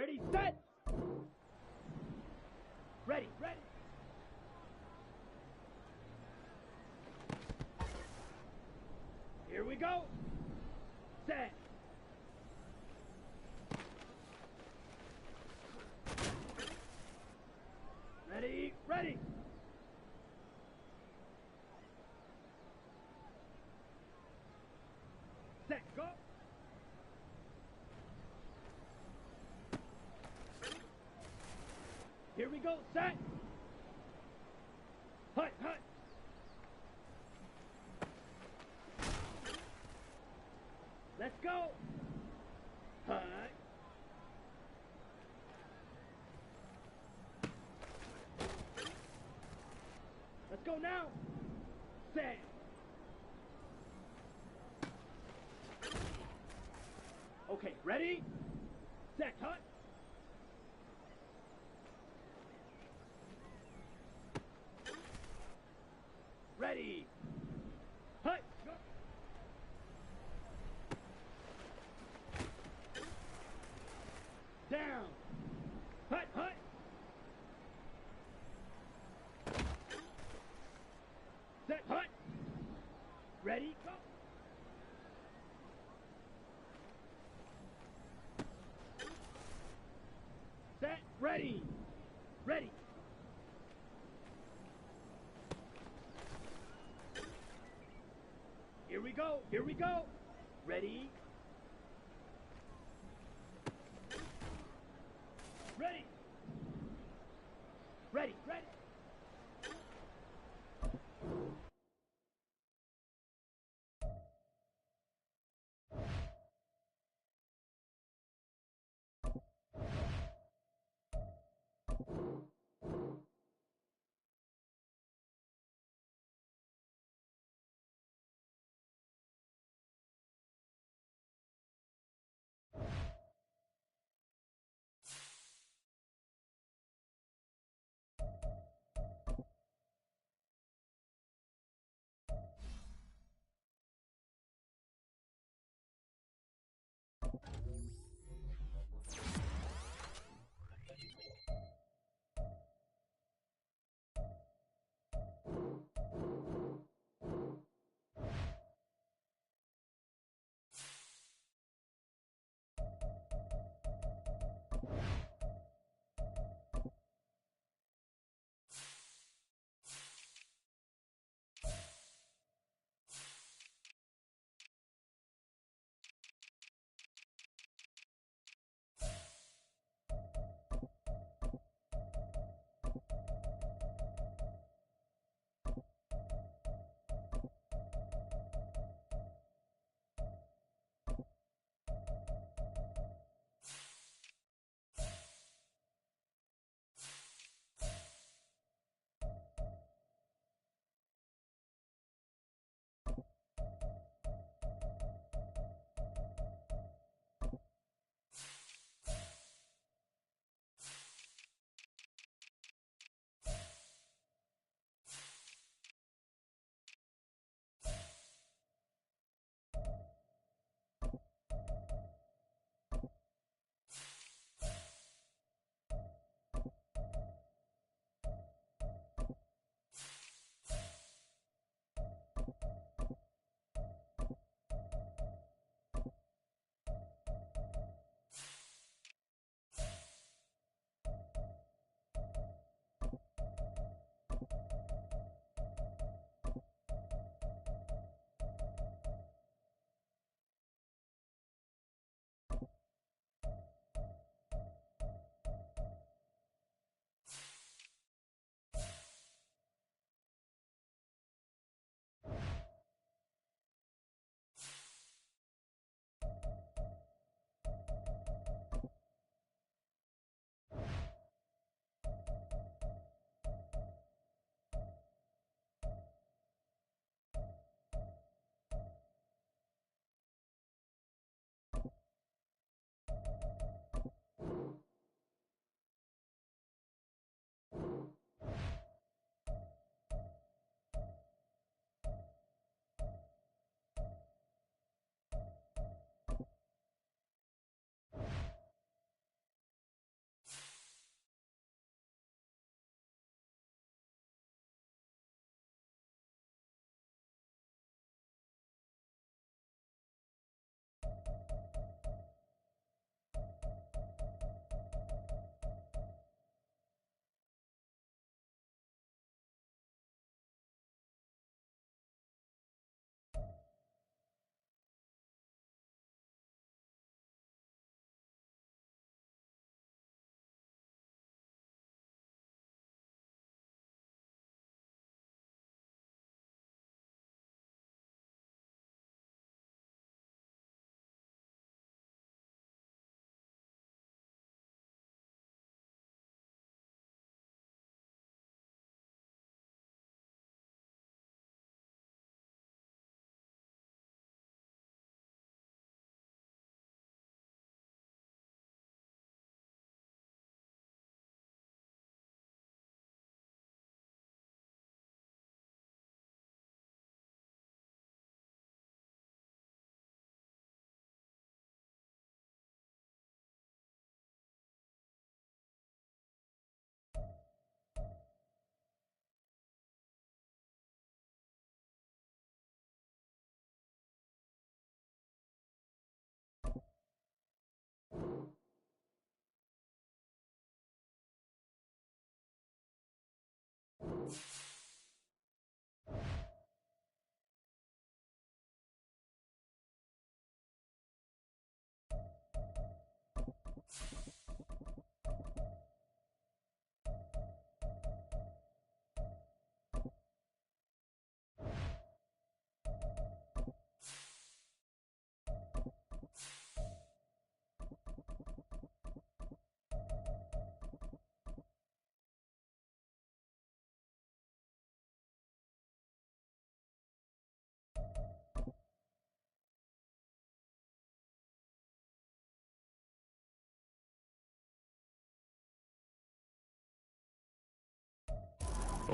Ready, set! Ready, ready! Here we go! Set! Ready, ready! Set, go! Here we go, set! Hut, hut! Let's go! Hut! Let's go now! Set! Okay, ready? Set, hut! Ready! Hut! Go! Down! Hut, hut! Set, hut! Ready, go! Set, ready! Ready! Here we go, here we go! Ready? Ready! Ready, ready!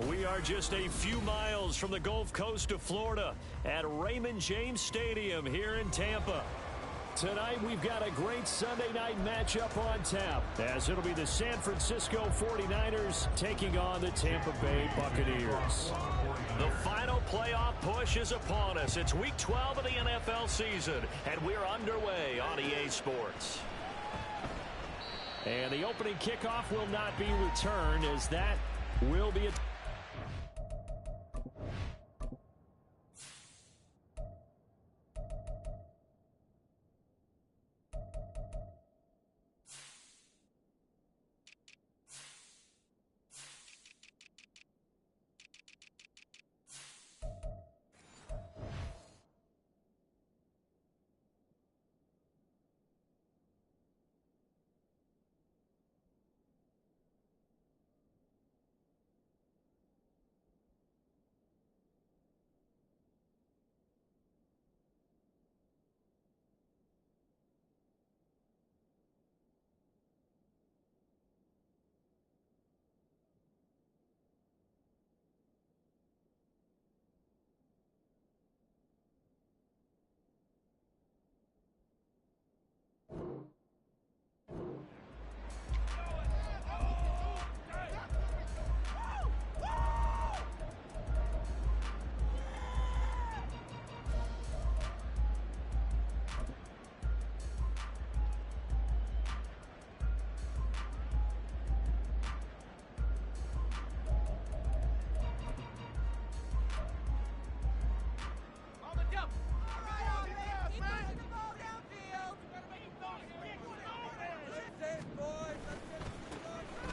We are just a few miles from the Gulf Coast of Florida at Raymond James Stadium here in Tampa. Tonight we've got a great Sunday night matchup on tap, as it'll be the San Francisco 49ers taking on the Tampa Bay Buccaneers. The final playoff push is upon us. It's week 12 of the NFL season, and we're underway on EA Sports. And the opening kickoff will not be returned, as that will be a...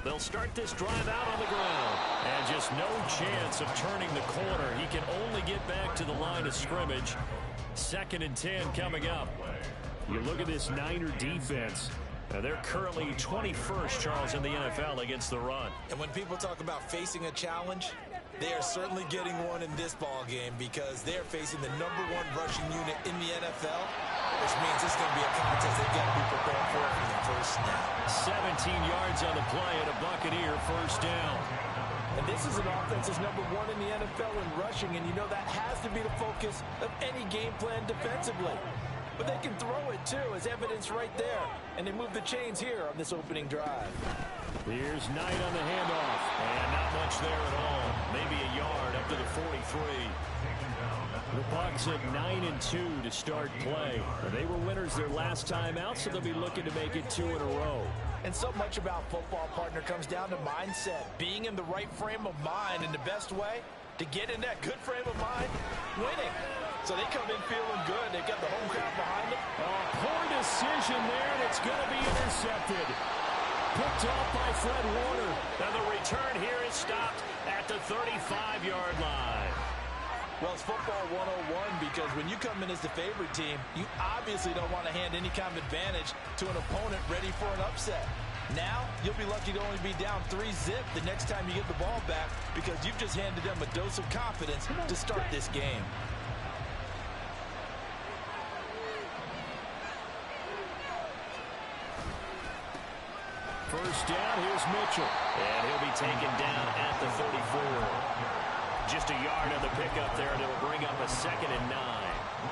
They'll start this drive out on the ground. And just no chance of turning the corner. He can only get back to the line of scrimmage. 2nd and 10 coming up. You look at this Niner defense. They're currently 21st, Charles, in the NFL against the run. And when people talk about facing a challenge, they are certainly getting one in this ball game, because they're facing the #1 rushing unit in the NFL, which means it's going to be a contest they've got to be prepared for from the first snap. 17 yards on the play and a Buccaneer first down. And this is an offense that's #1 in the NFL in rushing, and you know that has to be the focus of any game plan defensively. But they can throw it, too, as evidence right there. And they move the chains here on this opening drive. Here's Knight on the handoff. And not much there at all. Maybe a yard up to the 43. The Bucs at 9-2 to start play. They were winners their last time out, so they'll be looking to make it 2 in a row. And so much about football, partner, comes down to mindset. Being in the right frame of mind, and the best way to get in that good frame of mind, winning. So they come in feeling good. They've got the home crowd behind them. Poor decision there, and it's going to be intercepted. Picked off by Fred Warner. And the return here is stopped at the 35-yard line. Well, it's football 101, because when you come in as the favorite team, you obviously don't want to hand any kind of advantage to an opponent ready for an upset. Now, you'll be lucky to only be down 3-zip the next time you get the ball back, because you've just handed them a dose of confidence to start this game. First down, here's Mitchell. And he'll be taken down at the 34. Just a yard on the pickup there, and it'll bring up a 2nd and 9.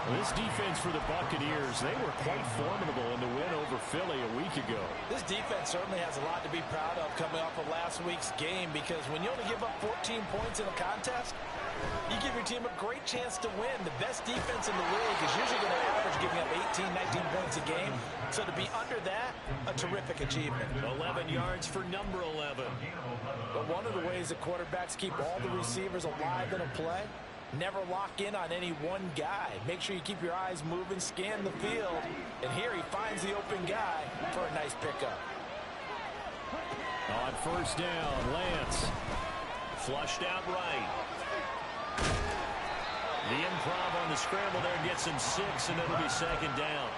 Well, this defense for the Buccaneers, they were quite formidable in the win over Philly a week ago. This defense certainly has a lot to be proud of coming off of last week's game, because when you only give up 14 points in a contest, You give your team a great chance to win. The best defense in the league is usually going to average giving up 18, 19 points a game. So to be under that, a terrific achievement. 11 yards for number 11. But one of the ways that quarterbacks keep all the receivers alive in a play, never lock in on any one guy. Make sure you keep your eyes moving, scan the field. And here he finds the open guy for a nice pickup. On first down, Lance. Flushed out right. The improv on the scramble there gets him 6, and it'll be second down.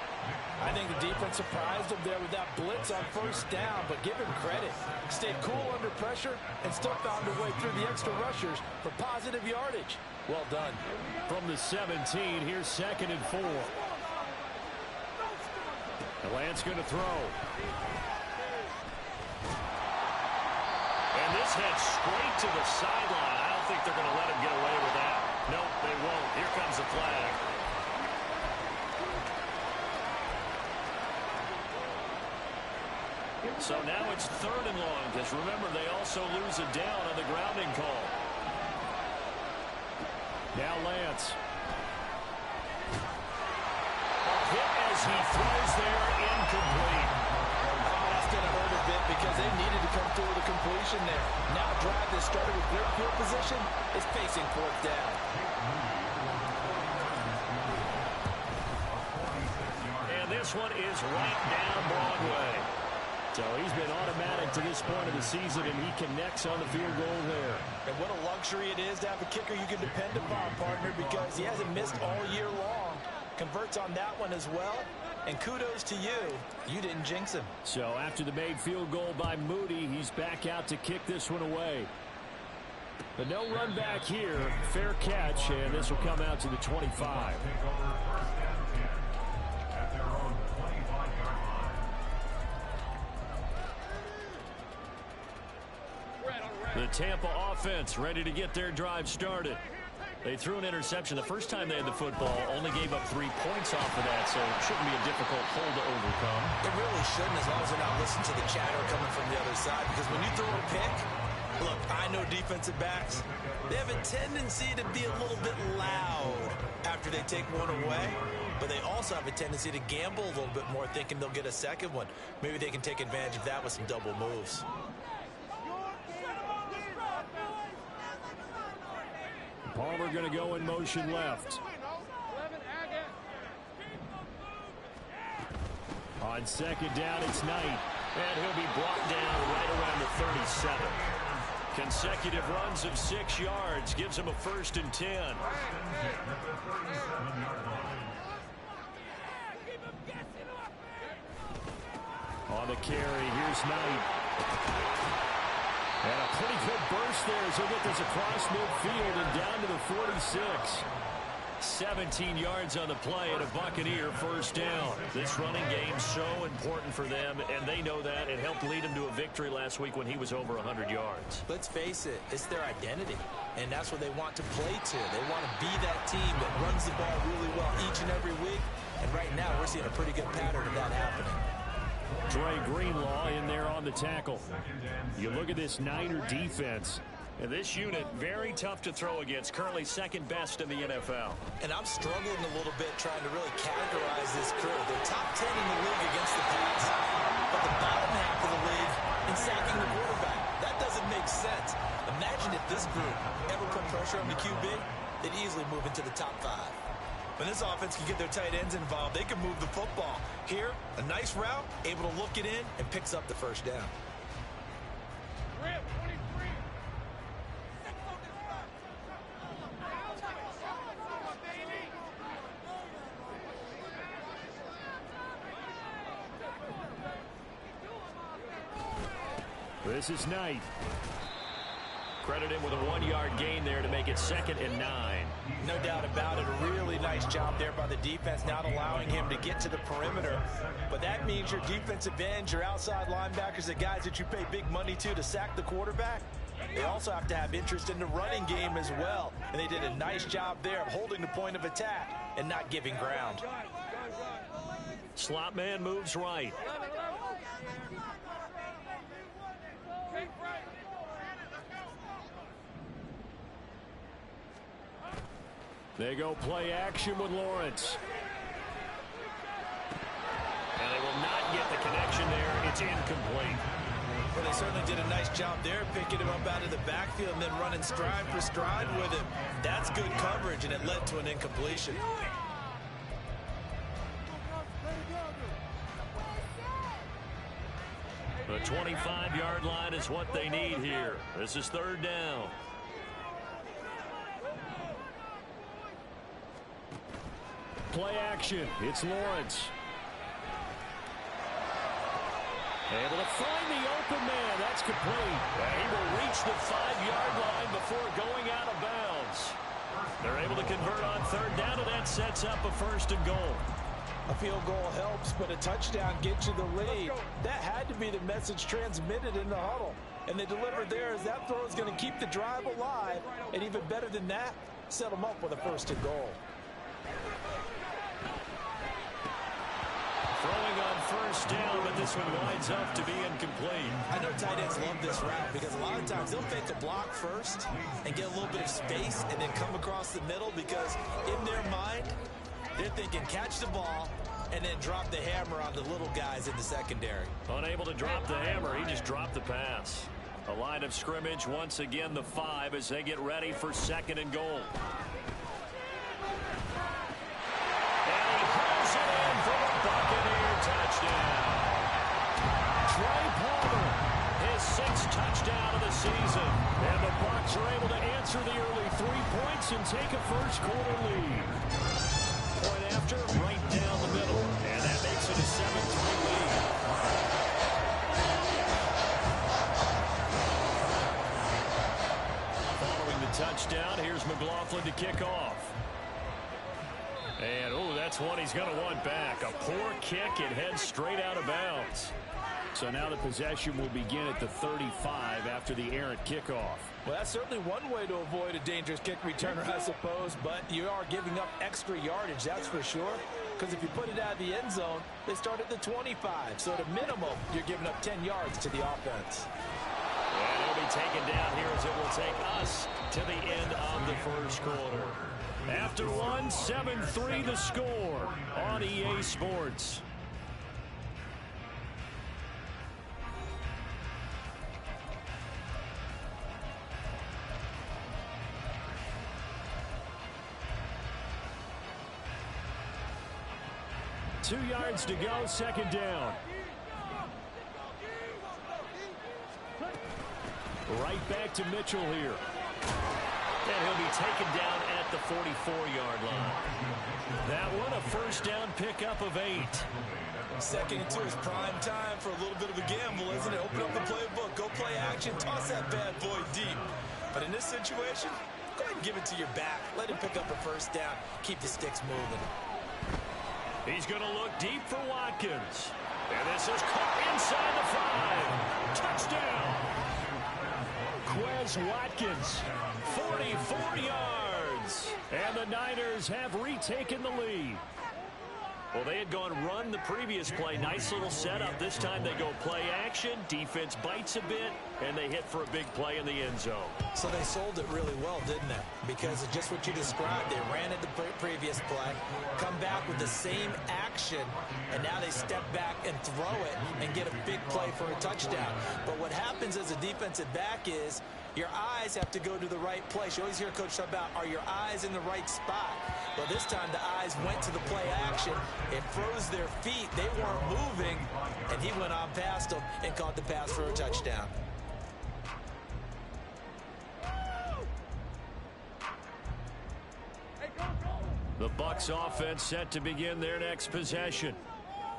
I think the defense surprised him there with that blitz on first down, but give him credit. Stayed cool under pressure and still found a way through the extra rushers for positive yardage. Well done. From the 17, here's 2nd and 4. Lance going to throw. And this heads straight to the sideline. I don't think they're going to let him get away with that. Nope, they won't. Here comes the flag. So now it's 3rd and long, because remember, they also lose a down on the grounding call. Now Lance. A hit as he throws there, incomplete. That's going to hurt a bit because they needed to come through with a completion there. Now a drive that started with great field position is facing 4th down. And this one is right down Broadway. So he's been automatic to this point of the season, and he connects on the field goal there. And what a luxury it is to have a kicker you can depend upon, partner, because he hasn't missed all year long. Converts on that one as well. And kudos to you. You didn't jinx him. So after the made field goal by Moody, he's back out to kick this one away. But no run back here. Fair catch, and this will come out to the 25. The Tampa offense ready to get their drive started. They threw an interception the first time they had the football, only gave up 3 points off of that, so it shouldn't be a difficult hole to overcome. It really shouldn't, as long as they're not listening to the chatter coming from the other side, because when you throw a pick, look, I know defensive backs, they have a tendency to be a little bit loud after they take one away, but they also have a tendency to gamble a little bit more, thinking they'll get a second one. Maybe they can take advantage of that with some double moves. Palmer going to go in motion left. On 2nd down, it's Knight. And he'll be brought down right around the 37. Consecutive runs of 6 yards gives him a 1st and 10. On the carry, here's Knight. And a pretty good burst there as he'll get this across midfield and down to the 46. 17 yards on the play and a Buccaneer 1st down. This running game so important for them, and they know that. It helped lead them to a victory last week when he was over 100 yards. Let's face it, it's their identity, and that's what they want to play to. They want to be that team that runs the ball really well each and every week, and right now we're seeing a pretty good pattern of that happening. Dre Greenlaw in there on the tackle. You look at this Niner defense, and this unit very tough to throw against, currently 2nd best in the NFL. And I'm struggling a little bit trying to really categorize this crew. They're top 10 in the league against the pass, but the bottom half of the league in sacking the quarterback. That doesn't make sense. Imagine if this group ever put pressure on the QB, they'd easily move into the top 5. When this offense can get their tight ends involved, they can move the football. Here, a nice route, able to look it in, and picks up the 1st down. This is Knight. Credit him with a 1-yard gain there to make it 2nd and 9. No doubt about it. A really nice job there by the defense, not allowing him to get to the perimeter. But that means your defensive ends, your outside linebackers, the guys that you pay big money to sack the quarterback, they also have to have interest in the running game as well. And they did a nice job there of holding the point of attack and not giving ground. Slot man moves right. They go play action with Lawrence. And they will not get the connection there. It's incomplete. Well, they certainly did a nice job there, picking him up out of the backfield and then running stride for stride with him. That's good coverage, and it led to an incompletion. The 25-yard line is what they need here. This is third down. Play action. It's Lawrence. Able to find the open man. That's complete. He will reach the 5-yard line before going out of bounds. They're able to convert on third down, and that sets up a first and goal. A field goal helps, but a touchdown gets you the lead. That had to be the message transmitted in the huddle. And they delivered there as that throw is going to keep the drive alive. And even better than that, set them up with a first and goal. Throwing on first down, but this one winds up to be incomplete. I know tight ends love this route because a lot of times they'll fake a block first and get a little bit of space and then come across the middle because in their mind, they're thinking catch the ball and then drop the hammer on the little guys in the secondary. Unable to drop the hammer, he just dropped the pass. A line of scrimmage, once again the 5 as they get ready for second and goal. And he hauls it in for the Buccaneer touchdown. Trey Palmer, his 6th touchdown of the season. And the Bucs are able to answer the early 3 points and take a first quarter lead. Point after, right down the middle. And that makes it a 7-3 lead. Following the touchdown, here's McLaughlin to kick off. And, oh, that's one he's going to want back. A poor kick, it heads straight out of bounds. So now the possession will begin at the 35 after the errant kickoff. Well, that's certainly one way to avoid a dangerous kick returner, I suppose, but you are giving up extra yardage, that's for sure. Because if you put it out of the end zone, they start at the 25. So at a minimum, you're giving up 10 yards to the offense. And it'll be taken down here as it will take us to the end of the first quarter. After one, 7-3 the score on EA Sports. Two yards to go, second down. Right back to Mitchell here. And he'll be taken down at the 44-yard line. That one, a first down pickup of 8. Second and 2 is prime time for a little bit of a gamble, isn't it? Open up the playbook, go play action, toss that bad boy deep. But in this situation, go ahead and give it to your back. Let him pick up a first down. Keep the sticks moving. He's going to look deep for Watkins. And this is caught inside the 5. Touchdown. Quez Watkins, 44 yards. And the Niners have retaken the lead. Well, they had gone run the previous play. Nice little setup. This time they go play action. Defense bites a bit, and they hit for a big play in the end zone. So they sold it really well, didn't they? Because of just what you described. They ran at the previous play, come back with the same action, and now they step back and throw it and get a big play for a touchdown. But what happens as a defensive back is your eyes have to go to the right place. You always hear Coach talk about, are your eyes in the right spot? Well, this time the eyes went to the play action. It froze their feet. They weren't moving, and he went on past them and caught the pass for a touchdown. The Bucs offense set to begin their next possession.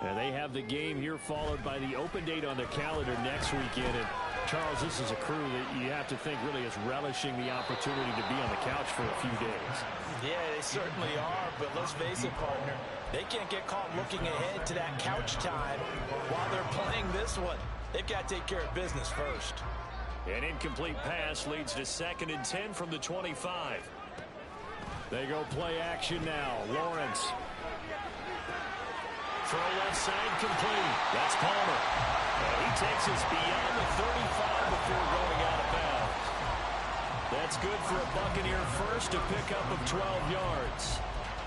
And they have the game here followed by the open date on their calendar next weekend. And Charles, this is a crew that you have to think really is relishing the opportunity to be on the couch for a few days. Yeah, they certainly are, but let's face it, partner. They can't get caught looking ahead to that couch time while they're playing this one. They've got to take care of business first. An incomplete pass leads to 2nd and 10 from the 25. They go play action now. Lawrence. Throw left side complete. That's Palmer. And he takes us beyond the 35 before going out of bounds. That's good for a Buccaneer first, a pickup of 12 yards.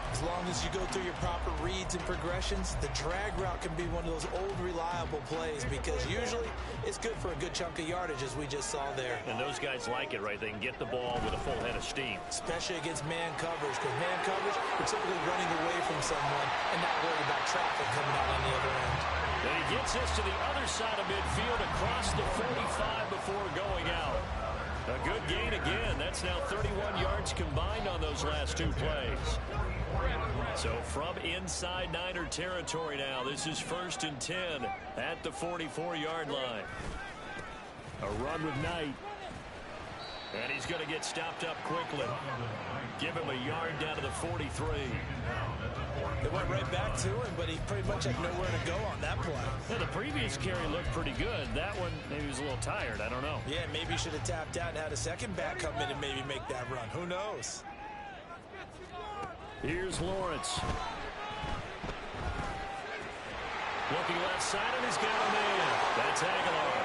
As long as you go through your proper reads and progressions, the drag route can be one of those old reliable plays because usually it's good for a good chunk of yardage, as we just saw there. And those guys like it, right? They can get the ball with a full head of steam. Especially against man coverage, because man coverage, we're typically running away from someone and not worried about traffic coming out on the other end. And he gets us to the other side of midfield across the 45 before going out. A good gain again. That's now 31 yards combined on those last two plays. So from inside Niner territory now, this is 1st and 10 at the 44-yard line. A run with Knight. And he's going to get stopped up quickly. Give him a yard down to the 43. They went right back to him, but he pretty much had nowhere to go on that play. Yeah, the previous carry looked pretty good. That one, maybe he was a little tired. I don't know. Yeah, maybe he should have tapped out and had a second back come in and maybe make that run. Who knows? Here's Lawrence. Looking left side, and he's got him in. That's Aguilar.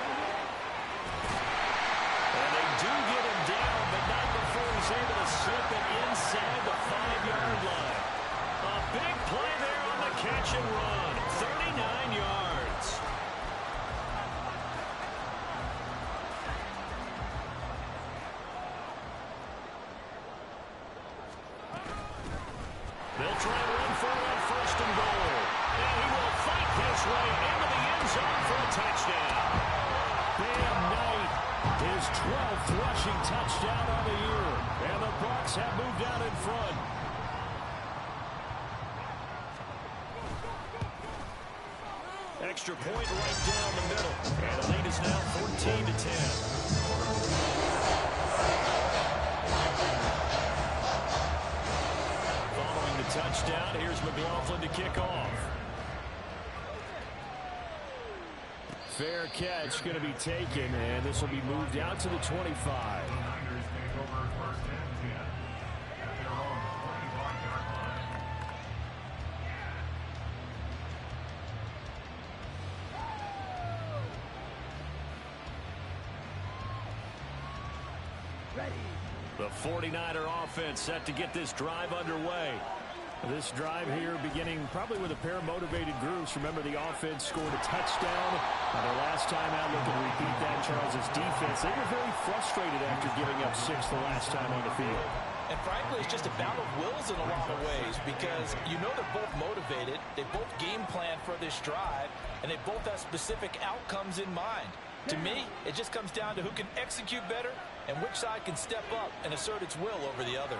And they do get him down, but not before he's able to slip it inside the 5-yard line. A big play there on the catch and run. 39 yards. They'll try and run for it on 1st and goal. And he will fight his way into the end zone for a touchdown. Bam Knight, his 12th rushing touchdown on the year. And the Bucs have moved out in front. Extra point right down the middle. And the lead is now 14-10. Following the touchdown, here's McLaughlin to kick off. Fair catch going to be taken, and this will be moved out to the 25. The 49er offense set to get this drive underway. This drive here beginning probably with a pair of motivated groups. Remember, the offense scored a touchdown. Their last time out, looking to repeat that. Charles' defense, they were very frustrated after giving up 6 the last time on the field. And frankly, it's just a battle of wills in a lot of ways because you know they're both motivated. They both game plan for this drive, and they both have specific outcomes in mind. To me, it just comes down to who can execute better and which side can step up and assert its will over the other.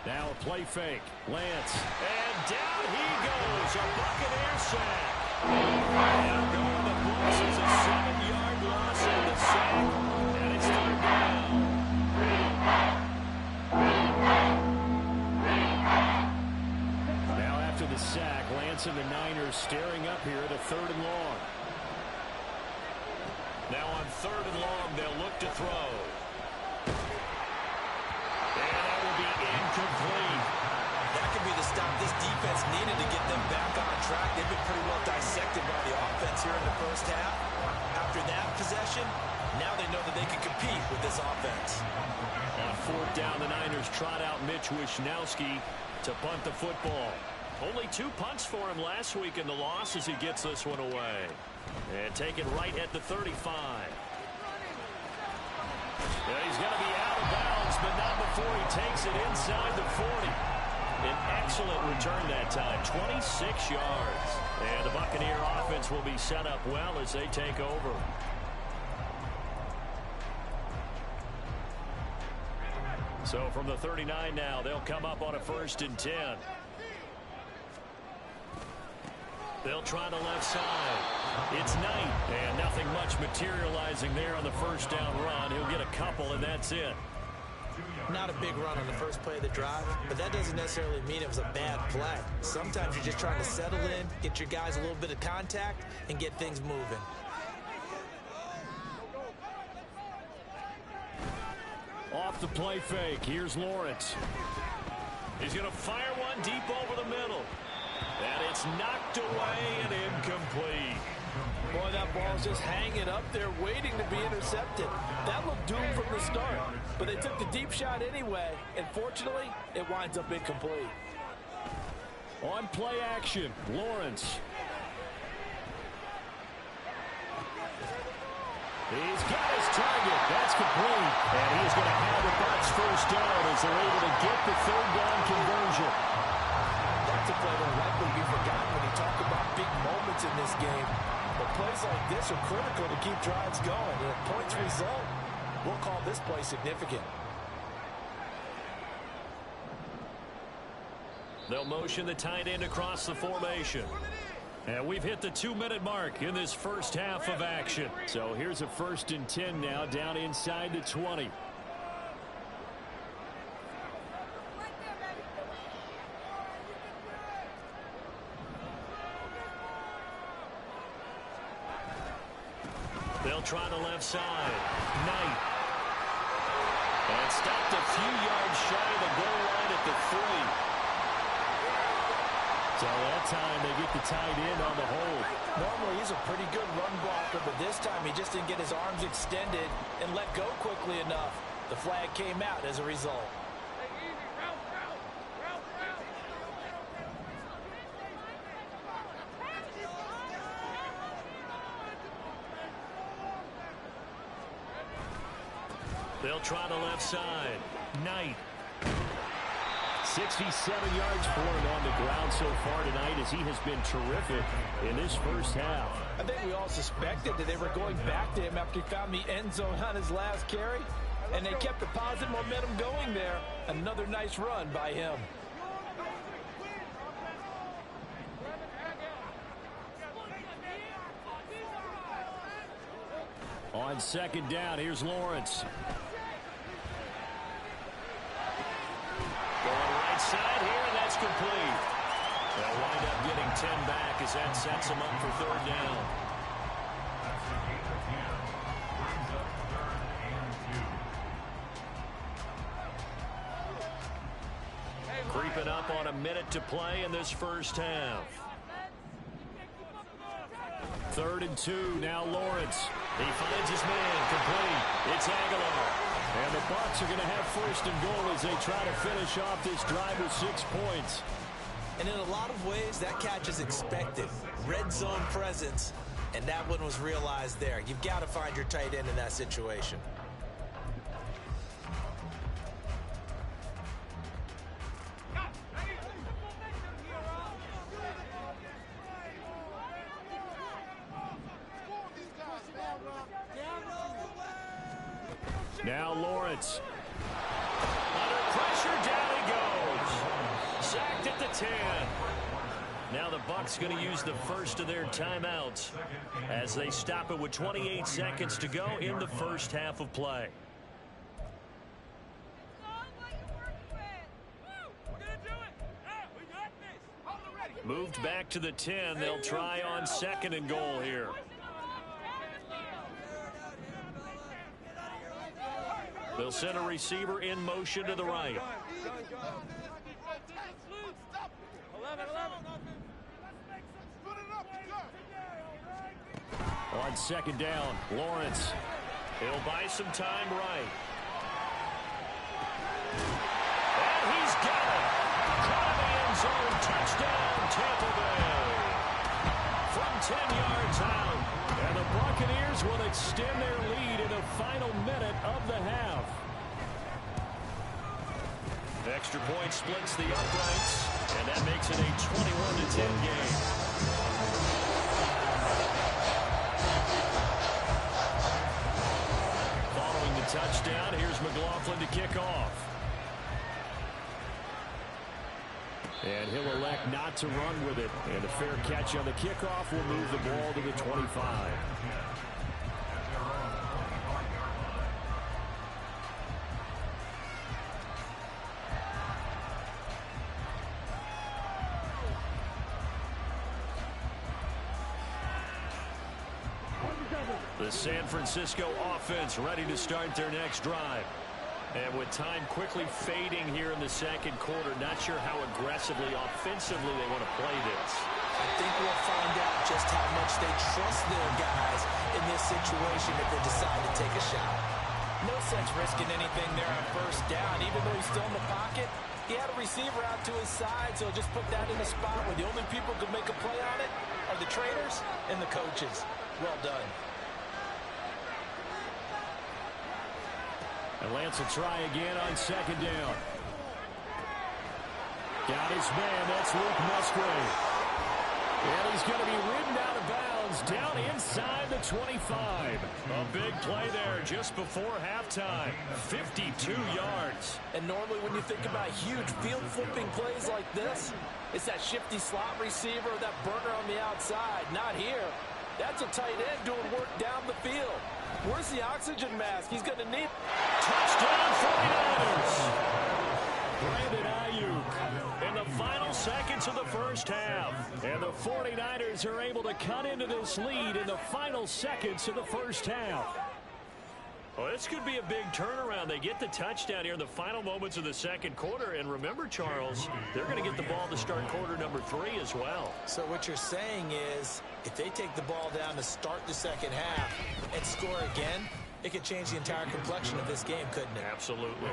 Now a play fake. Lance. And down he goes. A Buccaneer sack. And going the Bucs is a 7-yard loss in the sack. And it's 3rd down. Now after the sack, Lance and the Niners staring up here at a 3rd and long. Now on 3rd and long, they'll look to throw. And that will be incomplete. That could be the stop this defense needed to get them back on track. They've been pretty well dissected by the offense here in the first half. After that possession, now they know that they can compete with this offense. On 4th down, the Niners trot out Mitch Wishnowski to punt the football. Only 2 punts for him last week in the loss as he gets this one away. And take it right at the 35. Yeah, he's going to be out of bounds, but not before he takes it inside the 40. An excellent return that time, 26 yards. And the Buccaneer offense will be set up well as they take over. So from the 39 now, they'll come up on a 1st and 10. They'll try the left side. It's Knight, and nothing much materializing there on the 1st down run. He'll get a couple, and that's it. Not a big run on the first play of the drive, but that doesn't necessarily mean it was a bad play. Sometimes you're just trying to settle in, get your guys a little bit of contact, and get things moving. Off the play fake, here's Lawrence. He's going to fire one deep over the middle. And it's knocked away and incomplete. Boy, that ball's just hanging up there waiting to be intercepted. That looked doomed from the start, but they took the deep shot anyway, and fortunately, it winds up incomplete. On play action, Lawrence. He's got his target. That's complete. And he's going to have the Bucs first down as they're able to get the third down conversion. That's a play that will likely be forgotten when you talk about big moments in this game. But plays like this are critical to keep drives going. And if points result, we'll call this play significant. They'll motion the tight end across the formation. And we've hit the 2-minute mark in this first half of action. So here's a 1st and 10 now down inside the 20. They'll try the left side. Knight. And stopped a few yards shy of the goal line at the 3. So that time they get the tight end on the hold. Normally he's a pretty good run blocker, but this time he just didn't get his arms extended and let go quickly enough. The flag came out as a result. They'll try the left side. Knight. 67 yards for him on the ground so far tonight as he has been terrific in this first half. I think we all suspected that they were going back to him after he found the end zone on his last carry, and they kept the positive momentum going there. Another nice run by him. On 2nd down, here's Lawrence. Side here, and that's complete. They'll wind up getting 10 back as that sets them up for 3rd down. Creeping up on a minute to play in this first half. 3rd and 2, now Lawrence. He finds his man, complete. It's Aguilar. And the Bucs are going to have 1st and goal as they try to finish off this drive with 6 points. And in a lot of ways, that catch is expected. Red zone presence, and that one was realized there. You've got to find your tight end in that situation. Now Lawrence. Under pressure, down he goes. Sacked at the 10. Now the Bucs going to use the first of their timeouts as they stop it with 28 seconds to go in the first half of play. Moved back to the 10. They'll try on 2nd and goal here. They'll send a receiver in motion to the right. On 2nd down, Lawrence. He'll buy some time right. And he's got it. Caught in the end zone. Touchdown, Tampa Bay. From 10 yards out. And the Buccaneers will extend their lead in the final minute of the half. Extra point splits the uprights, and that makes it a 21-10 game. Following the touchdown, here's McLaughlin to kick off. And he'll elect not to run with it. And a fair catch on the kickoff will move the ball to the 25. The San Francisco offense ready to start their next drive. And with time quickly fading here in the second quarter, not sure how aggressively, offensively they want to play this. I think we'll find out just how much they trust their guys in this situation if they decide to take a shot. No sense risking anything there on first down. Even though he's still in the pocket, he had a receiver out to his side, so just put that in a spot where the only people who can make a play on it are the trainers and the coaches. Well done. And Lance will try again on second down. Got his man, that's Luke Musgrave. And he's going to be ridden out of bounds down inside the 25. A big play there just before halftime. 52 yards. And normally when you think about huge field-flipping plays like this, it's that shifty slot receiver or that burner on the outside. Not here. That's a tight end doing work down the field. Where's the oxygen mask? He's going to need... Touchdown 49ers! Brandon Ayuk in the final seconds of the first half. And the 49ers are able to cut into this lead in the final seconds of the first half. Well, this could be a big turnaround. They get the touchdown here in the final moments of the second quarter. And remember, Charles, they're going to get the ball to start quarter number 3 as well. So what you're saying is, if they take the ball down to start the second half and score again, it could change the entire complexion of this game, couldn't it? Absolutely.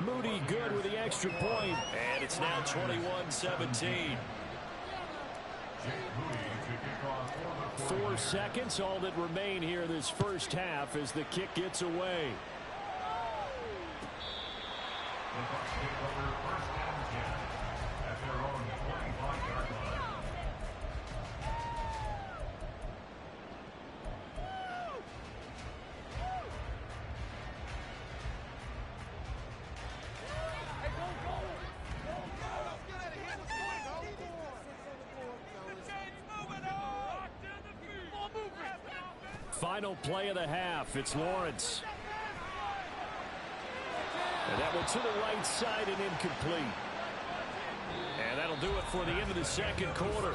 Moody good with the extra point. And it's now 21-17. 4 seconds, all that remain here this first half as the kick gets away. Final play of the half. It's Lawrence. And that one to the right side and incomplete. And that'll do it for the end of the second quarter.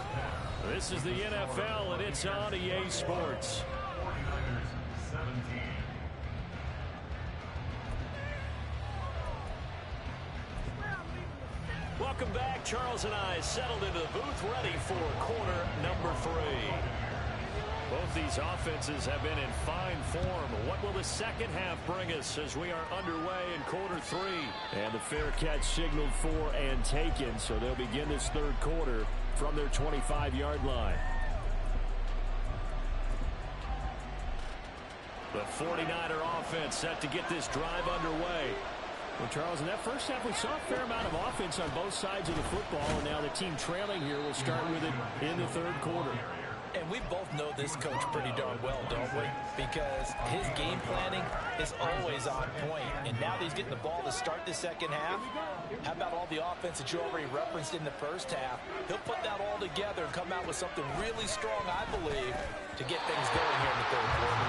This is the NFL, and it's on EA Sports. Welcome back. Charles and I settled into the booth, ready for quarter number 3. Both these offenses have been in fine form. What will the second half bring us as we are underway in quarter 3? And the fair catch signaled for and taken, so they'll begin this third quarter from their 25-yard line. The 49er offense set to get this drive underway. Well, Charles, in that first half, we saw a fair amount of offense on both sides of the football, and now the team trailing here will start with it in the third quarter. And we both know this coach pretty darn well, don't we? Because his game planning is always on point. And now that he's getting the ball to start the second half, how about all the offense that you already referenced in the first half? He'll put that all together and come out with something really strong, I believe, to get things going here in the third quarter.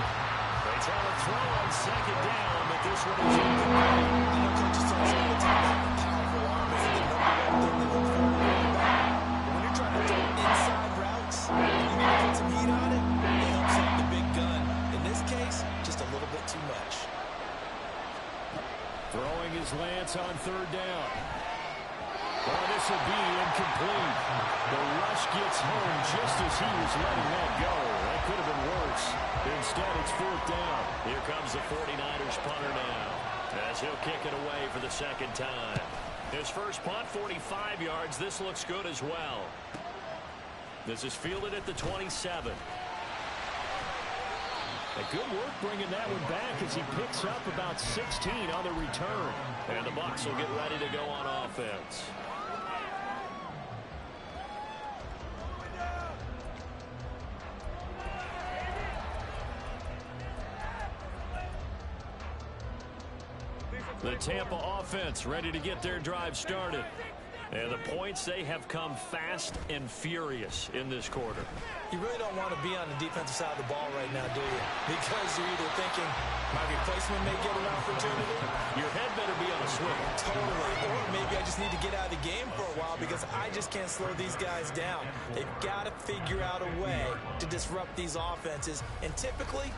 They try to throw on second down, but this one is incomplete. I know coaches talk all the time about powerful arm is the number one thing they look for in a quarterback. When you're trying to throw inside routes, you need to put some heat on it. It helps out the big gun. In this case, just a little bit too much. Throwing his Lance on third down. Well, this will be incomplete. The rush gets home just as he was letting that go. That could have been worse. Instead, it's fourth down. Here comes the 49ers punter now, as he'll kick it away for the second time. His first punt, 45 yards. This looks good as well. This is fielded at the 27. A good work bringing that one back as he picks up about 16 on the return. And the Bucs will get ready to go on offense. The Tampa offense ready to get their drive started. And the points, they have come fast and furious in this quarter. You really don't want to be on the defensive side of the ball right now, do you? Because you're either thinking, my replacement may get an opportunity. Your head better be on a swivel. Totally. Or maybe I just need to get out of the game for a while because I just can't slow these guys down. They've got to figure out a way to disrupt these offenses. And typically,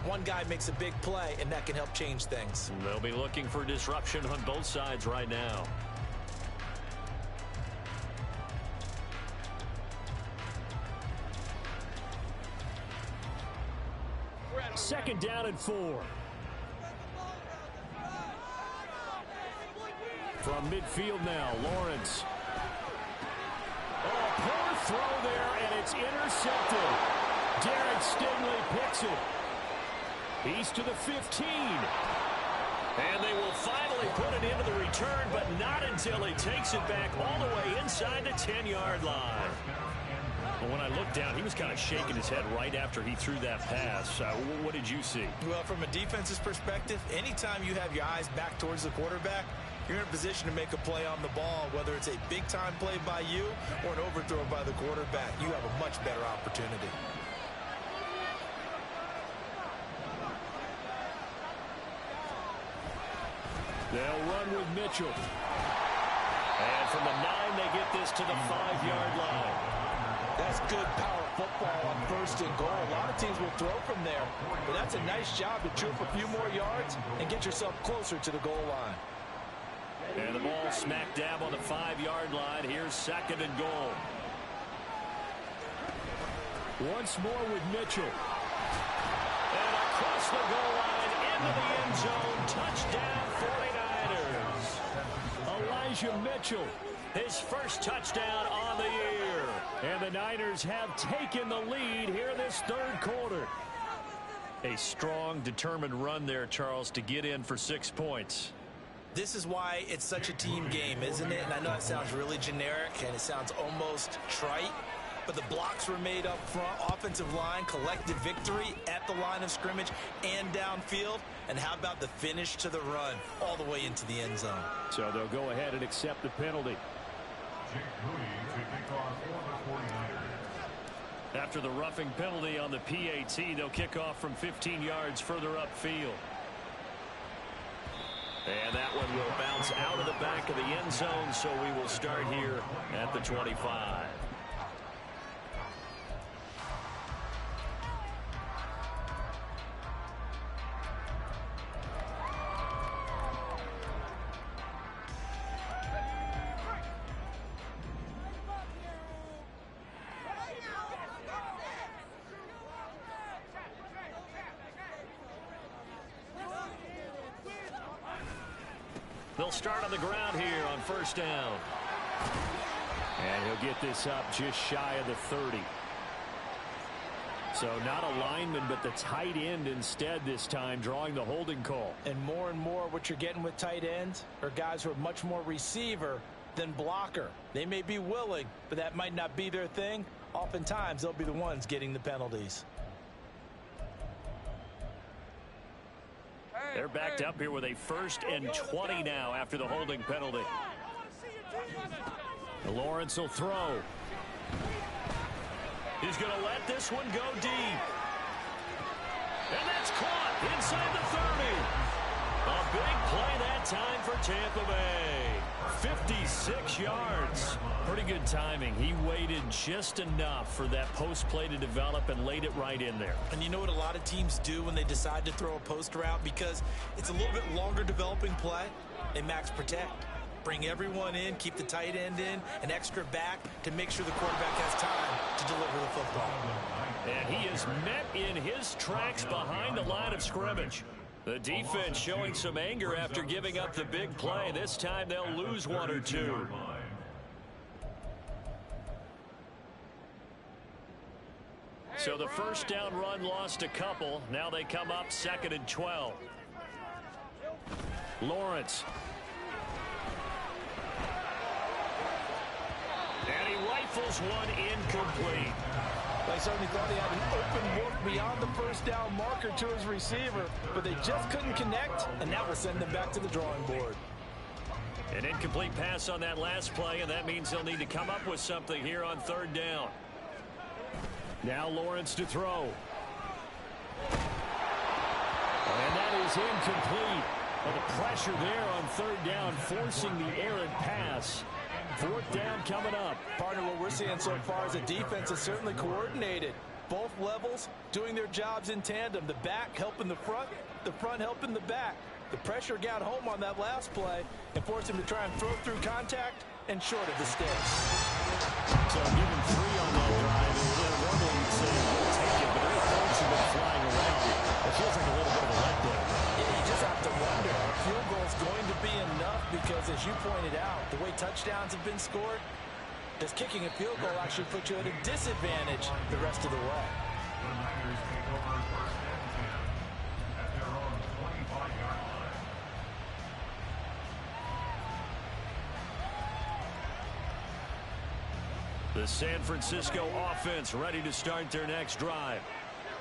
One guy makes a big play, and that can help change things. They'll be looking for disruption on both sides right now. Second down and 4. From midfield now, Lawrence. Oh, poor throw there, and it's intercepted. Derek Stingley picks it. He's to the 15. And they will finally put it into the return, but not until he takes it back all the way inside the 10-yard line. Well, when I looked down, he was kind of shaking his head right after he threw that pass. What did you see? Well, from a defense's perspective, anytime you have your eyes back towards the quarterback, you're in a position to make a play on the ball, whether it's a big-time play by you or an overthrow by the quarterback. You have a much better opportunity. They'll run with Mitchell. And from the 9, they get this to the 5-yard line. That's good power football on 1st and goal. A lot of teams will throw from there, but that's a nice job to troop a few more yards and get yourself closer to the goal line. And the ball smack dab on the 5-yard line. Here's 2nd and goal. Once more with Mitchell. And across the goal line into the end zone. Touchdown 49ers. Elijah Mitchell, his first touchdown on the year. And the Niners have taken the lead here in this 3rd quarter. A strong, determined run there, Charles, to get in for 6 points. This is why it's such a team game, isn't it? And I know it sounds really generic and it sounds almost trite, but the blocks were made up front. Offensive line collected victory at the line of scrimmage and downfield. And how about the finish to the run all the way into the end zone? So they'll go ahead and accept the penalty. After the roughing penalty on the PAT, they'll kick off from 15 yards further upfield. And that one will bounce out of the back of the end zone, so we will start here at the 25. They'll start on the ground here on 1st down. And he'll get this up just shy of the 30. So not a lineman, but the tight end instead this time, drawing the holding call. And more what you're getting with tight ends are guys who are much more receiver than blocker. They may be willing, but that might not be their thing. Oftentimes, they'll be the ones getting the penalties. They're backed up here with a 1st and 20 now after the holding penalty. Lawrence will throw. He's going to let this one go deep. And that's caught inside the 30. A big play that time for Tampa Bay. 56 yards. Pretty good timing. He waited just enough for that post play to develop and laid it right in there. And you know what a lot of teams do when they decide to throw a post route? Because it's a little bit longer developing play. They max protect. Bring everyone in, keep the tight end in, an extra back to make sure the quarterback has time to deliver the football. And he is met in his tracks behind the line of scrimmage. The defense showing some anger after giving up the big play. This time they'll lose 1 or 2. So the 1st down run lost a couple. Now they come up 2nd and 12. Lawrence. And he rifles one incomplete. They certainly thought he had an open look beyond the 1st down marker to his receiver, but they just couldn't connect, and that will send them back to the drawing board. An incomplete pass on that last play, and that means they'll need to come up with something here on 3rd down. Now Lawrence to throw. And that is incomplete. Well, the pressure there on 3rd down, forcing the errant pass. 4th down coming up. Partner, what we're seeing so far is the defense is certainly coordinated. both levels doing their jobs in tandem. The back helping the front helping the back. The pressure got home on that last play and forced him to try and throw through contact and short of the sticks. So given 3 on that drive, normally you'd say you'll take it, but their folks have been flying around. It feels like a little bit of a letdown. Yeah, you just have to wonder, a field goal is going to be enough because, as you pointed out, the way touchdowns have been scored, does kicking a field goal actually put you at a disadvantage the rest of the way? The Niners take over first and 10 at their own 25-yard line. The San Francisco offense ready to start their next drive.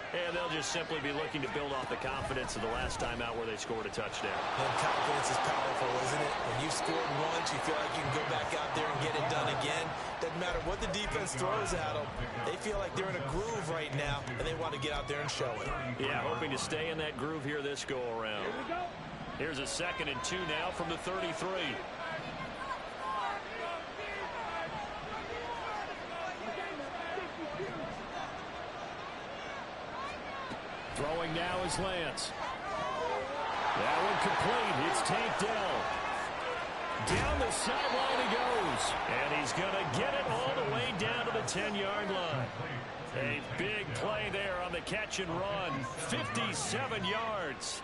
And they'll just simply be looking to build off the confidence of the last time out where they scored a touchdown. And confidence is powerful, isn't it? When you've scored once, you feel like you can go back out there and get it done again. Doesn't matter what the defense throws at them. They feel like they're in a groove right now, and they want to get out there and show it. Yeah, hoping to stay in that groove here this go-around. Here we go. Here's a 2nd and 2 now from the 33. Throwing now is Lance. That one complete. It's Tank Dell. Down the sideline he goes. And he's going to get it all the way down to the 10-yard line. A big play there on the catch and run. 57 yards.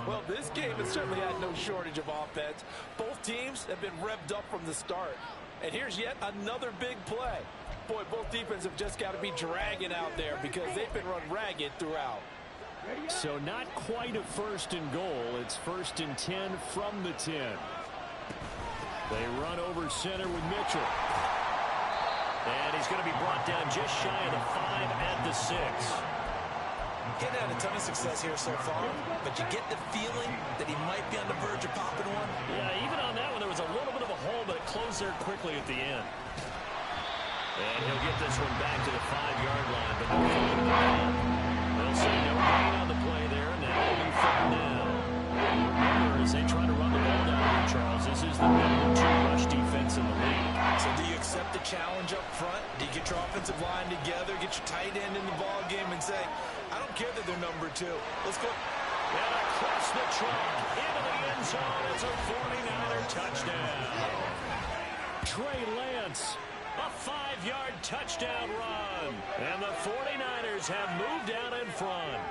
Well, this game has certainly had no shortage of offense. Both teams have been revved up from the start. And here's yet another big play. Boy, both defenses have just got to be dragging out there because they've been run ragged throughout. So not quite a 1st and goal. It's 1st and 10 from the 10. They run over center with Mitchell. And he's going to be brought down just shy of the 5 at the 6. Getting had a ton of success here so far, but you get the feeling that he might be on the verge of popping one. Yeah, even on that one, there was a little bit of a hole, but it closed there quickly at the end. And he'll get this one back to the 5-yard line, but no gain on the ball. They'll say no gain on the play there, and that'll be 3rd down. Remember, as they try to run the ball down here, Charles, this is the number 2 rush defense in the league. So do you accept the challenge up front? Do you get your offensive line together, get your tight end in the ball game, and say, I don't care that they're number 2. Let's go. And across the track, into the end zone. It's a 49er touchdown. Trey Lance, a 5-yard touchdown run. And the 49ers have moved out in front.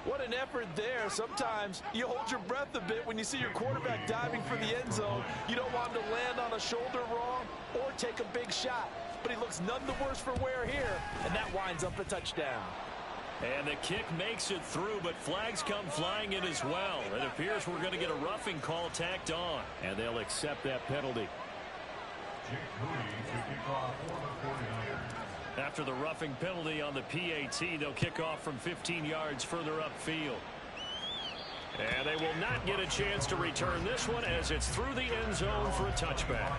What an effort there. Sometimes you hold your breath a bit when you see your quarterback diving for the end zone. You don't want him to land on a shoulder wrong or take a big shot. But he looks none the worse for wear here, and that winds up a touchdown. And the kick makes it through, but flags come flying in as well. It appears we're going to get a roughing call tacked on, and they'll accept that penalty. Jake Moody to kick off for the 49ers. After the roughing penalty on the PAT, they'll kick off from 15 yards further upfield. And they will not get a chance to return this one as it's through the end zone for a touchback.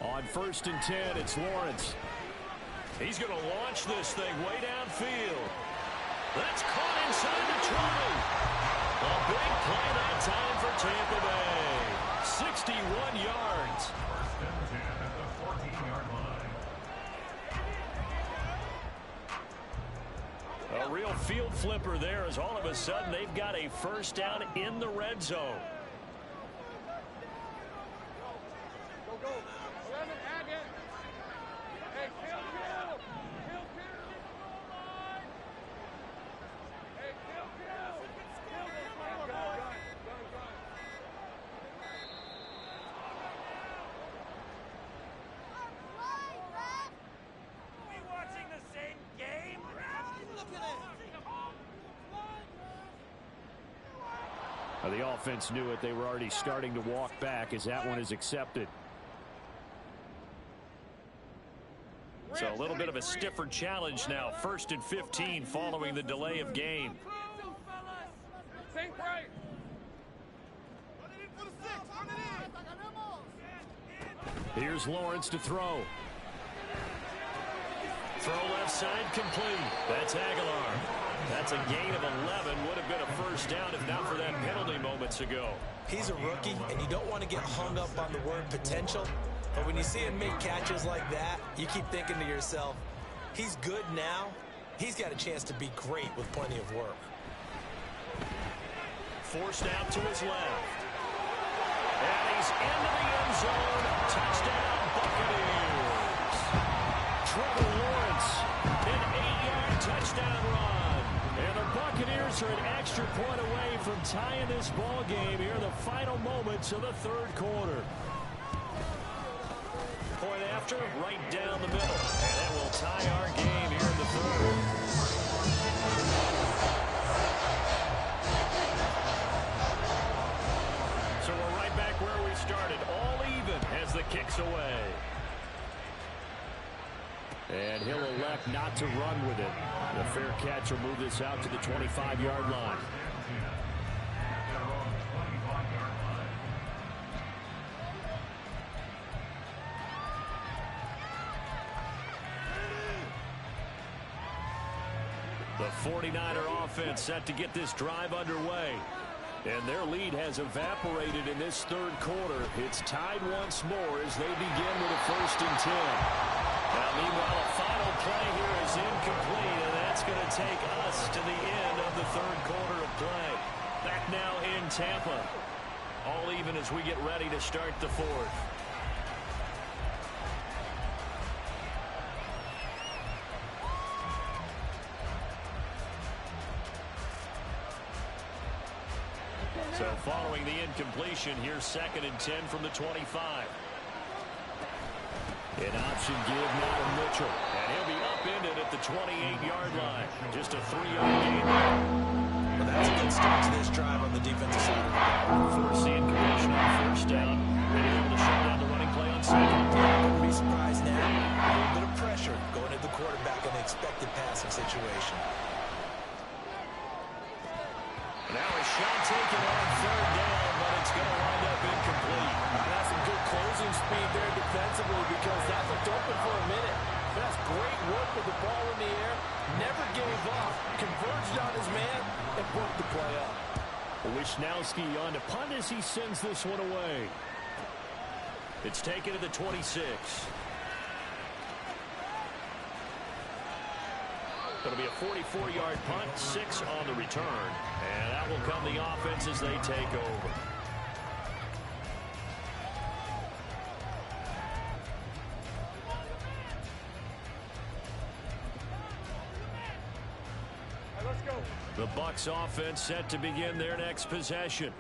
On 1st and 10, it's Lawrence. He's going to launch this thing way downfield. That's caught inside the 20. A big play that time for Tampa Bay. 61 yards. 1st and 10 at the 14-yard line. A real field flipper there as all of a sudden they've got a 1st down in the red zone. The offense knew it. They were already starting to walk back as that one is accepted. So a little bit of a stiffer challenge now. 1st and 15 following the delay of game. Think right. Here's Lawrence to throw. Throw left side complete. That's Aguilar. That's a gain of 11. Would have been a first down if not for that penalty moments ago. He's a rookie, and you don't want to get hung up on the word potential. But when you see him make catches like that, you keep thinking to yourself, he's good now. He's got a chance to be great with plenty of work. Forced out to his left. And he's into the end zone. Touchdown, Buccaneers. Trevor Lawrence, an 8-yard touchdown run. And the Buccaneers are an extra point away from tying this ball game here in the final moments of the 3rd quarter. Point after, right down the middle. And that will tie our game here in the 3rd. So we're right back where we started, all even as the kick's away. And he'll elect not to run with it. The fair catch will move this out to the 25-yard line. The 49er offense set to get this drive underway. And their lead has evaporated in this 3rd quarter. It's tied once more as they begin with a 1st and 10. Now, meanwhile, a final play here is incomplete, and that's going to take us to the end of the 3rd quarter of play. Back now in Tampa. All even as we get ready to start the 4th. So following the incompletion, here's 2nd and 10 from the 25. An option give now to Mitchell. And he'll be upended at the 28-yard line. Just a 3-yard gain. Well, that's a good start to this drive on the defensive side of the ball. Force the incompletion on 1st down. And able to shut down the running play on 2nd. Wouldn't be surprised now. A little bit of pressure going at the quarterback in an expected passing situation. Now a shot taken on 3rd down, but it's going to wind up incomplete. That's some good closing speed there defensively because that looked open for a minute. That's great work with the ball in the air. Never gave up. Converged on his man and broke the play up. Wisnowski on to punt as he sends this one away. It's taken to the 26. It'll be a 44-yard punt, 6 on the return. And that will come the offense as they take over. Let's go. The Bucs offense set to begin their next possession.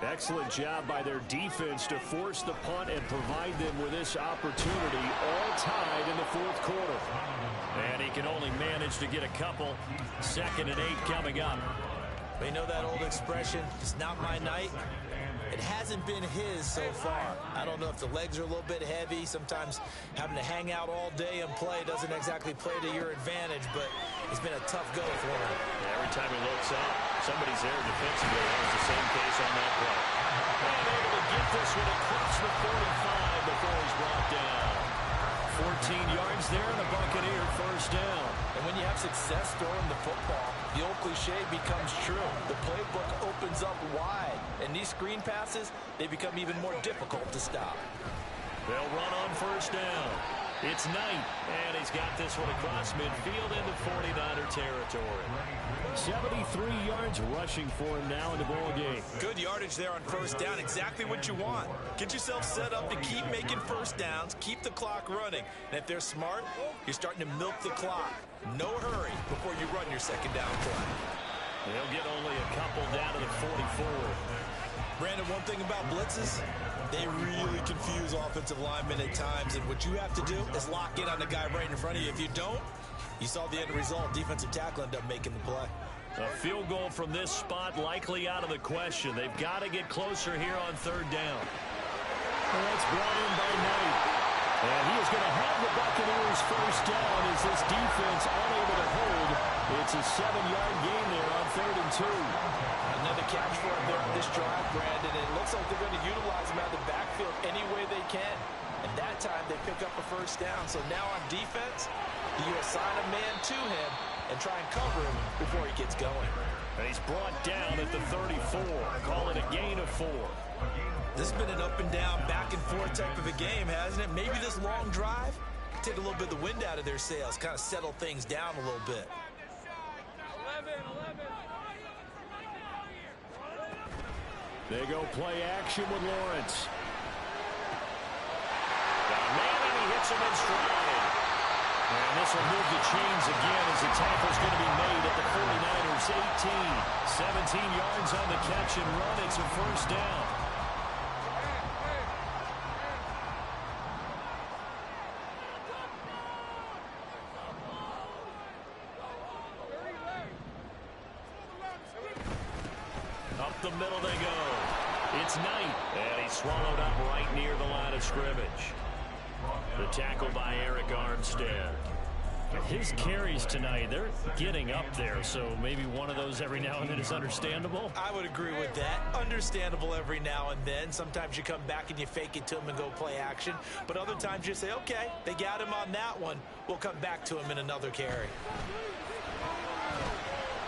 Excellent job by their defense to force the punt and provide them with this opportunity, all tied in the 4th quarter. And he can only manage to get a couple. 2nd and 8 coming up. They know that old expression, it's not my night. It hasn't been his so far. I don't know if the legs are a little bit heavy. Sometimes having to hang out all day and play doesn't exactly play to your advantage, but it's been a tough go for him. Every time he looks up, somebody's there defensively. That was the same case on that play. And able to get this one across the 45 before he's brought down. 14 yards there and a Buccaneer 1st down. And when you have success throwing the football, the old cliche becomes true. The playbook opens up wide, and these screen passes, they become even more difficult to stop. They'll run on 1st down. It's Knight, and he's got this one across midfield into 49er territory. 73 yards rushing for him now in the ball game. Good yardage there on 1st down, exactly what you want. Get yourself set up to keep making 1st downs, keep the clock running. And if they're smart, you're starting to milk the clock. No hurry before you run your 2nd down play. They'll get only a couple down to the 44. Brandon, one thing about blitzes, they really confuse offensive linemen at times, and what you have to do is lock in on the guy right in front of you. If you don't, you saw the end result. Defensive tackle ended up making the play. A field goal from this spot likely out of the question. They've got to get closer here on third down. And that's brought in by Knight. And he is going to have the Buccaneers first down as this defense unable to hold. It's a 7-yard gain there on 3rd and 2. Another catch for him there on this drive, Brandon. It looks like they're going to utilize him out of the backfield any way they can. And that time they pick up a first down. So now on defense, you assign a man to him and try and cover him before he gets going. And he's brought down at the 34. Call it a gain of 4. This has been an up and down, back and forth type of a game, hasn't it? Maybe this long drive take a little bit of the wind out of their sails, kind of settle things down a little bit. 11. They go play action with Lawrence. Got a man and he hits him in stride. And this will move the chains again as the tackle's going to be made at the 49ers 18. 17 yards on the catch and run. It's a first down. Up the middle they go. It's Knight. And he's swallowed up right near the line of scrimmage. The tackle by Eric Armstead. His carries tonight, they're getting up there, so maybe one of those every now and then is understandable. I would agree with that. Understandable every now and then. Sometimes you come back and you fake it to him and go play action. But other times you say, okay, they got him on that one. We'll come back to him in another carry.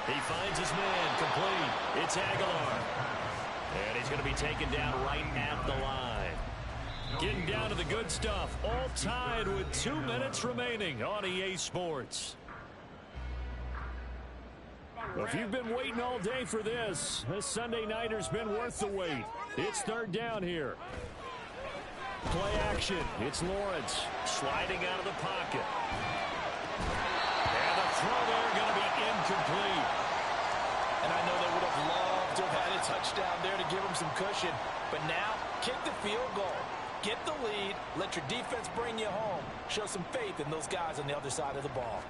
He finds his man complete. It's Aguilar. And he's going to be taken down right at the line. Getting down to the good stuff. All tied with 2 minutes remaining on EA Sports. Well, if you've been waiting all day for this Sunday nighter's been worth the wait. It's third down here. Play action. It's Lawrence sliding out of the pocket. And the throw there going to be incomplete. And I know they would have loved to have had a touchdown there to give them some cushion. But now, kick the field goal. Get the lead. Let your defense bring you home. Show some faith in those guys on the other side of the ball.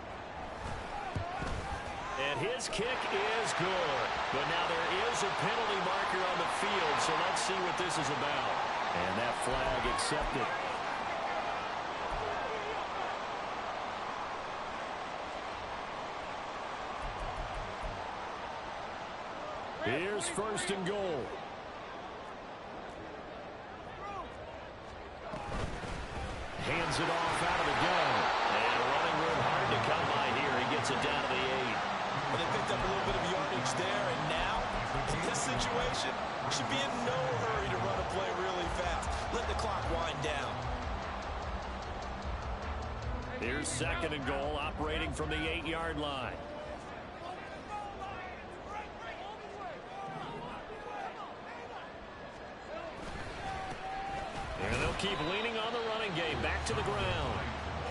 And his kick is good. But now there is a penalty marker on the field, so let's see what this is about. And that flag accepted. Here's 1st and goal. Hands it off out of the gun. And running room hard to come by here. He gets it down to the 8. Well, they picked up a little bit of yardage there, and now, in this situation, should be in no hurry to run a play really fast. Let the clock wind down. Here's 2nd and goal, operating from the 8-yard line. And they'll keep leaning on the running game. Back to the ground.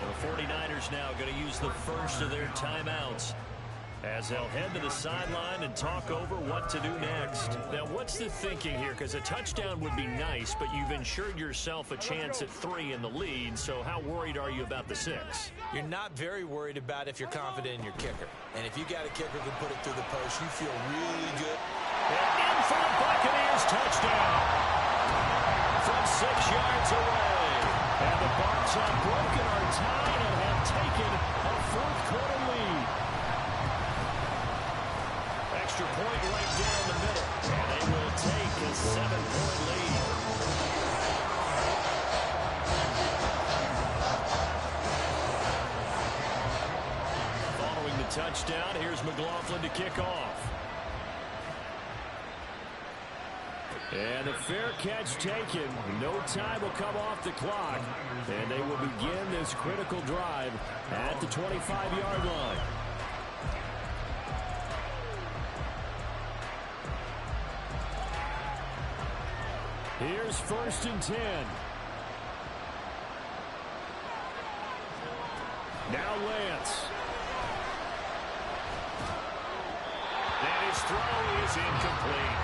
And the 49ers now going to use the first of their timeouts as they'll head to the sideline and talk over what to do next. Now, what's the thinking here? Because a touchdown would be nice, but you've ensured yourself a chance at 3 in the lead. So how worried are you about the 6? You're not very worried about if you're confident in your kicker. And if you got a kicker who can put it through the post, you feel really good. And in for the Buccaneers touchdown. From 6 yards away. And the Bucs have broken our tie and have taken a 4th quarter lead. Extra point right down the middle. And they will take a 7-point lead. Following the touchdown, here's McLaughlin to kick off. And a fair catch taken. No time will come off the clock. And they will begin this critical drive at the 25-yard line. Here's 1st and 10. Now Lance. And his throw is incomplete.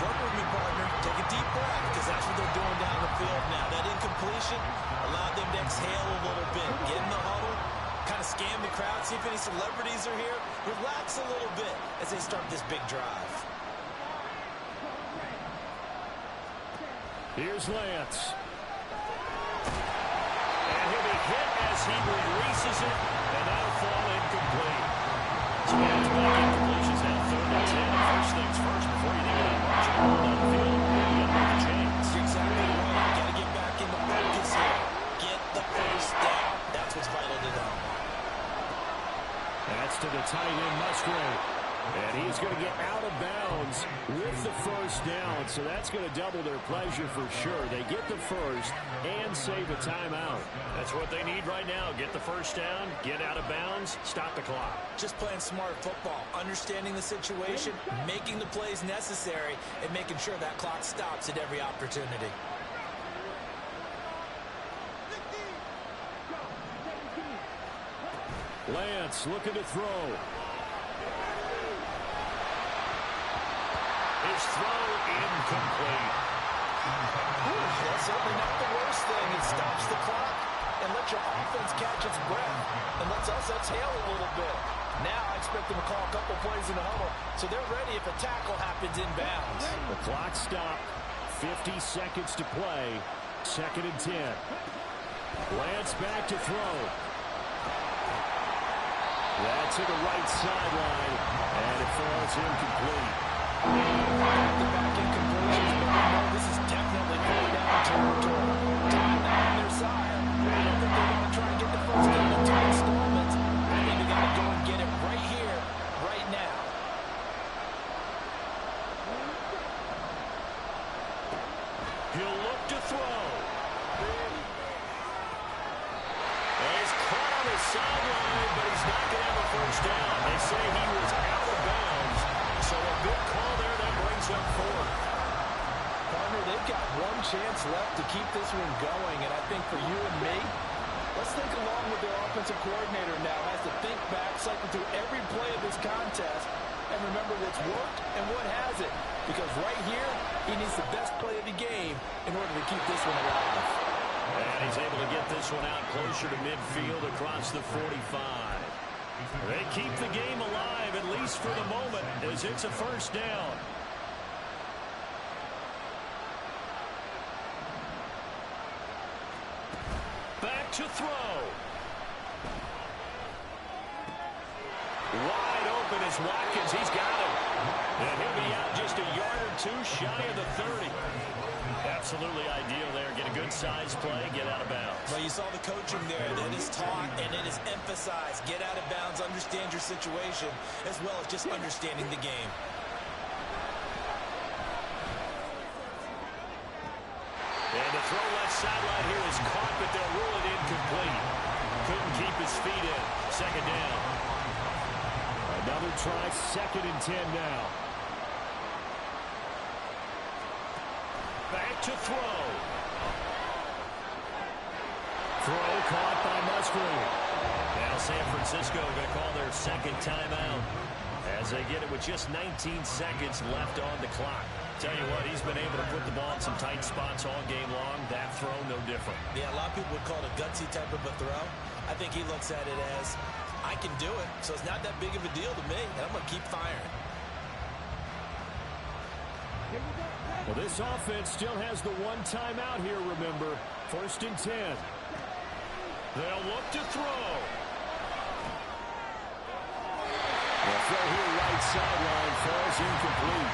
Work with me, partner. Take a deep breath, because that's what they're doing down the field now. That incompletion allowed them to exhale a little bit. Get in the huddle, kind of scan the crowd, see if any celebrities are here. relax a little bit as they start this big drive. Here's Lance. And he'll be hit as he releases it, and that'll fall incomplete. So back-to-back incompletions now, 3rd and 10. First things first, before you think about marching the ball down the field, you got to make the change. You're exactly right. You got to get back into focus here. Get the first down. That's what's vital to them. That's to the tight end, Musgrave. And he's going to get out of bounds with the first down, so that's going to double their pleasure for sure. They get the first and save a timeout. That's what they need right now. Get the first down, get out of bounds, stop the clock. Just playing smart football, understanding the situation, making the plays necessary, and making sure that clock stops at every opportunity. Lance looking to throw. His throw incomplete. That's certainly not the worst thing. It stops the clock and lets your offense catch its breath and lets us exhale a little bit. Now I expect them to call a couple plays in the huddle so they're ready if a tackle happens in bounds. The clock stopped. 50 seconds to play. 2nd and 10. Lance back to throw. That's to the right sideline, and it falls incomplete. Back-to-back incompletions, but we know this is definitely going down territory. Time now on their side. I don't think they're going to try and get the first down in 2 installments. I think they got to go and get it right here, right now. He'll look to throw. He's caught on the sideline, but he's not going to have a first down. They say he was out of bounds, so a good call there. That brings up 4th. Partner, they've got one chance left to keep this one going, and I think for you and me, let's think along with their offensive coordinator now. Has to think back, cycle through every play of this contest, and remember what's worked and what hasn't. Because right here, he needs the best play of the game in order to keep this one alive. And he's able to get this one out closer to midfield across the 45. They keep the game alive, at least for the moment, as it's a first down. Back to throw. Wide open is Watkins. He's got him. And he'll be out just a yard or 2 shy of the 30. Absolutely ideal there. Get a good size play, get out of bounds. Well, you saw the coaching there. It is taught and it is emphasized. Get out of bounds, understand your situation, as well as just understanding the game. And the throw left sideline here is caught, but they'll rule it incomplete. Couldn't keep his feet in. 2nd down. Another try, 2nd and 10 now. Back to throw. Throw caught by Musgrave. Now San Francisco going to call their 2nd timeout as they get it with just 19 seconds left on the clock. Tell you what, he's been able to put the ball in some tight spots all game long. That throw, no different. Yeah, a lot of people would call it a gutsy type of a throw. I think he looks at it as, I can do it, so it's not that big of a deal to me, and I'm going to keep firing. Well, this offense still has the 1 timeout here, remember. 1st and 10. They'll look to throw. The throw here, right sideline, falls incomplete.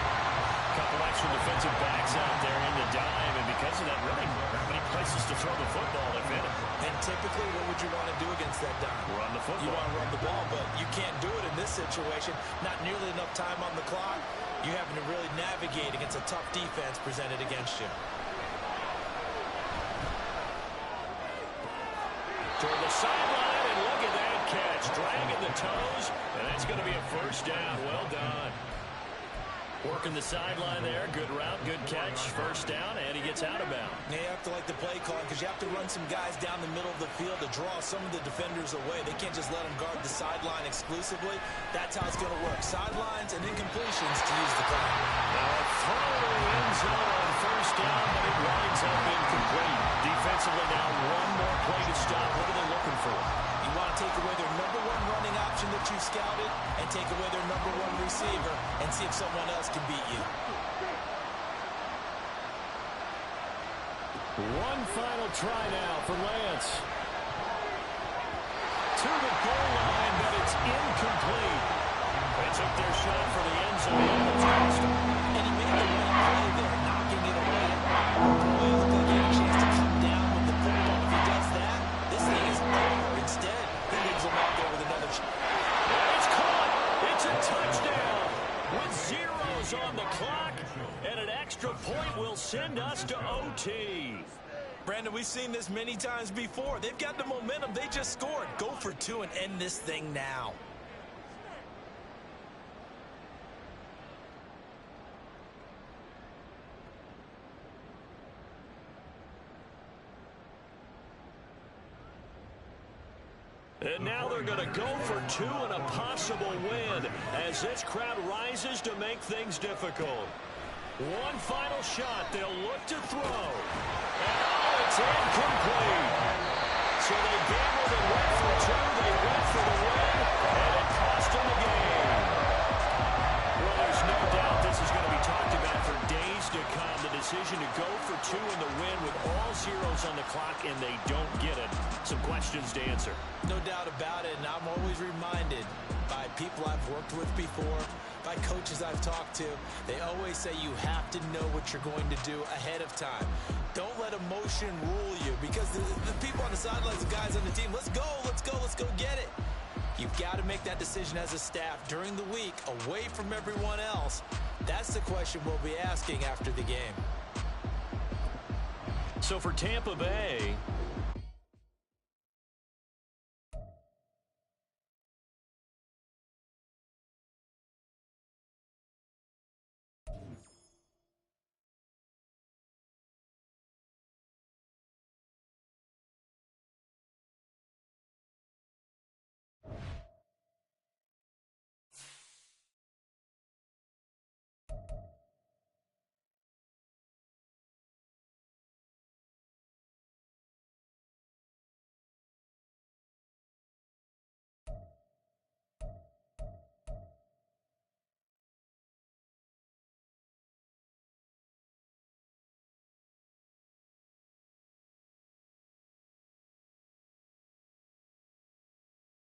Couple extra defensive backs out there in the dime, and because of that, really not many places to throw the football if any. And typically, what would you want to do against that dime? Run the football. You want to run the ball, but you can't do it in this situation. Not nearly enough time on the clock. You're having to really navigate against a tough defense presented against you. Toward the sideline, and look at that catch. Dragging the toes, and that's going to be a first down. Well done. Working the sideline there. Good route, good catch. First down, and he gets out of bounds. Yeah, you have to like the play call because you have to run some guys down the middle of the field to draw some of the defenders away. They can't just let them guard the sideline exclusively. That's how it's going to work. Sidelines and incompletions to use the clock. Now a throw to the end zone on first down, but it winds up incomplete. Defensively now, 1 more play to stop. What are they looking for? You want to take away their number one running option that you've scouted and take away their number one receiver and see if someone else can beat you. One final try now for Lance. To the goal line, but it's incomplete. They took their shot for the end zone. And he made the right play there, knocking it away. Boy, look like he had a chance to come down with the football. If he does that, this thing is over. Instead, he leaves him out there with another shot. It's caught. It's a touchdown. With zeros on the clock, and an extra point will send us to OT. Brandon, we've seen this many times before. They've got the momentum. They just scored. Go for two and end this thing now. And now they're going to go for two and a possible win as this crowd rises to make things difficult. One final shot. They'll look to throw. And oh, it's incomplete. So they gambled and went for two. They went for the win, and it cost them the game. Well, there's no doubt this is going to be talked about for days to come. The decision to go for two in the win with all zeros on the clock, and they don't get it. Some questions to answer. No doubt about it, and I'm always reminded by people I've worked with before, by coaches I've talked to, they always say you have to know what you're going to do ahead of time. Don't let emotion rule you, because the people on the sidelines, the guys on the team, let's go get it. You've got to make that decision as a staff during the week, away from everyone else. That's the question we'll be asking after the game. So for Tampa Bay,